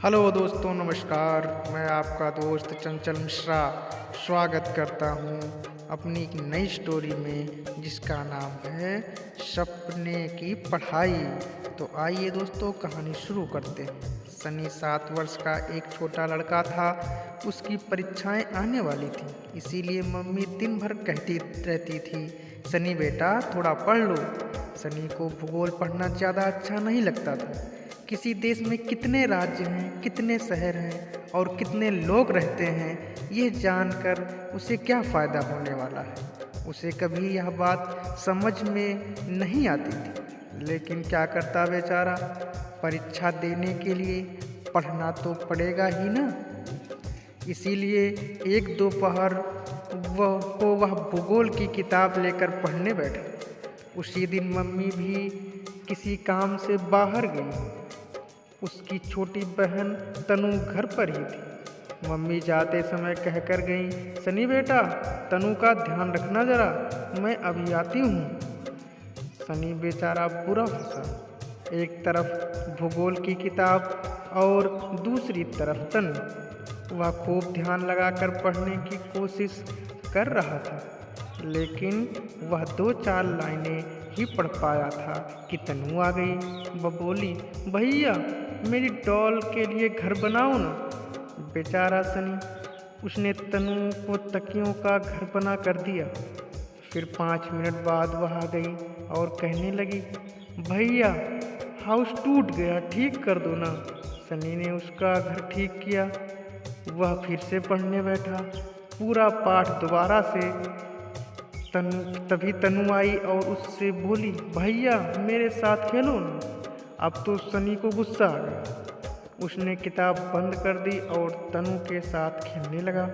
Hello दोस्तों, नमस्कार। मैं आपका दोस्त चंचल मिश्रा स्वागत करता हूं अपनी एक नई स्टोरी में जिसका नाम है सपने की पढ़ाई। तो आइए दोस्तों, कहानी शुरू करते हैं। सनी 7 वर्ष का एक छोटा लड़का था। उसकी परीक्षाएं आने वाली थी, इसीलिए मम्मी दिन भर कहती रहती थी, सनी बेटा थोड़ा पढ़ लो। सनी को भूगोल पढ़ना ज़्यादा अच्छा नहीं लगता था। किसी देश में कितने राज्य हैं, कितने शहर हैं और कितने लोग रहते हैं, ये जानकर उसे क्या फ़ायदा होने वाला है। उसे कभी यह बात समझ में नहीं आती थी, लेकिन क्या करता बेचारा, परीक्षा देने के लिए पढ़ना तो पड़ेगा ही ना। इसीलिए एक दोपहर वह भूगोल की किताब लेकर पढ़ने बैठा। उसी दिन मम्मी भी किसी काम से बाहर गई। उसकी छोटी बहन तनु घर पर ही थी। मम्मी जाते समय कहकर गई, सनी बेटा तनु का ध्यान रखना जरा, मैं अभी आती हूँ। सनी बेचारा बुरा फंसा। एक तरफ भूगोल की किताब और दूसरी तरफ तनु। वह खूब ध्यान लगाकर पढ़ने की कोशिश कर रहा था, लेकिन वह 2-4 लाइनें ही पढ़ पाया था कि तनु आ गई। वह बोली, भैया मेरी डॉल के लिए घर बनाओ ना। बेचारा सनी, उसने तनु को तकियों का घर बना कर दिया। फिर 5 मिनट बाद वह आ गई और कहने लगी, भैया हाउस टूट गया, ठीक कर दो ना। सनी ने उसका घर ठीक किया। वह फिर से पढ़ने बैठा। पूरा पाठ दोबारा से। तभी तनु आई और उससे बोली, भैया मेरे साथ खेलो ना। अब तो सनी को गुस्सा आ गया। उसने किताब बंद कर दी और तनु के साथ खेलने लगा।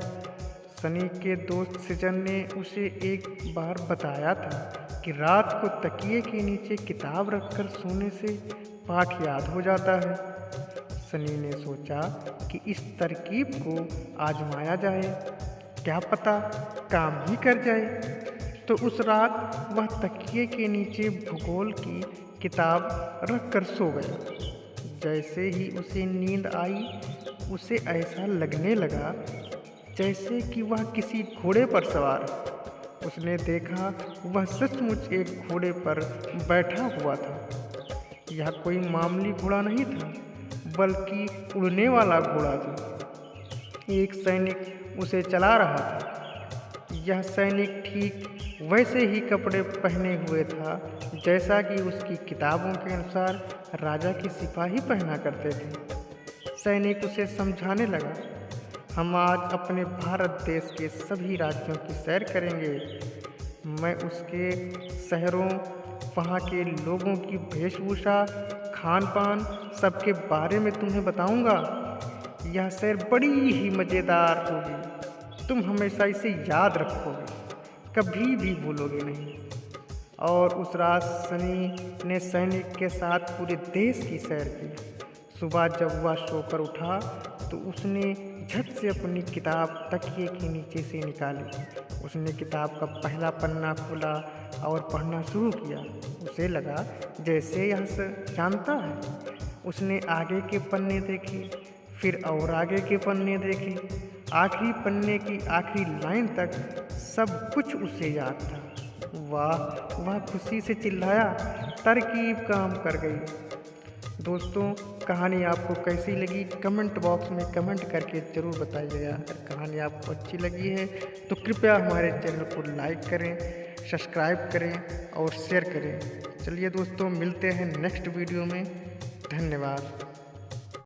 सनी के दोस्त सृजन ने उसे एक बार बताया था कि रात को तकिए के नीचे किताब रखकर सोने से पाठ याद हो जाता है। सनी ने सोचा कि इस तरकीब को आजमाया जाए, क्या पता काम ही कर जाए। तो उस रात वह तकिए के नीचे भूगोल की किताब रखकर सो गया। जैसे ही उसे नींद आई, उसे ऐसा लगने लगा जैसे कि वह किसी घोड़े पर सवार है। उसने देखा वह सचमुच एक घोड़े पर बैठा हुआ था। यह कोई मामूली घोड़ा नहीं था, बल्कि उड़ने वाला घोड़ा था। एक सैनिक उसे चला रहा था। यह सैनिक ठीक वैसे ही कपड़े पहने हुए था जैसा कि उसकी किताबों के अनुसार राजा के सिपाही पहना करते थे। सैनिक उसे समझाने लगा, हम आज अपने भारत देश के सभी राज्यों की सैर करेंगे। मैं उसके शहरों, वहाँ के लोगों की वेशभूषा, खान पान सबके बारे में तुम्हें बताऊंगा। यह सैर बड़ी ही मज़ेदार होगी। तुम हमेशा इसे याद रखोगे, कभी भी भूलोगे नहीं। और उस रात सनी ने सैनिक के साथ पूरे देश की सैर की। सुबह जब वह सोकर उठा तो उसने झट से अपनी किताब तकिए के नीचे से निकाली। उसने किताब का पहला पन्ना खोला और पढ़ना शुरू किया। उसे लगा जैसे यह जानता है। उसने आगे के पन्ने देखे, फिर और आगे के पन्ने देखे। आखिरी पन्ने की आखिरी लाइन तक सब कुछ उसे याद था। वह खुशी से चिल्लाया, तरकीब काम कर गई। दोस्तों, कहानी आपको कैसी लगी कमेंट बॉक्स में कमेंट करके ज़रूर बताइएगा। अगर कहानी आपको अच्छी लगी है तो कृपया हमारे चैनल को लाइक करें, सब्सक्राइब करें और शेयर करें। चलिए दोस्तों, मिलते हैं नेक्स्ट वीडियो में। धन्यवाद।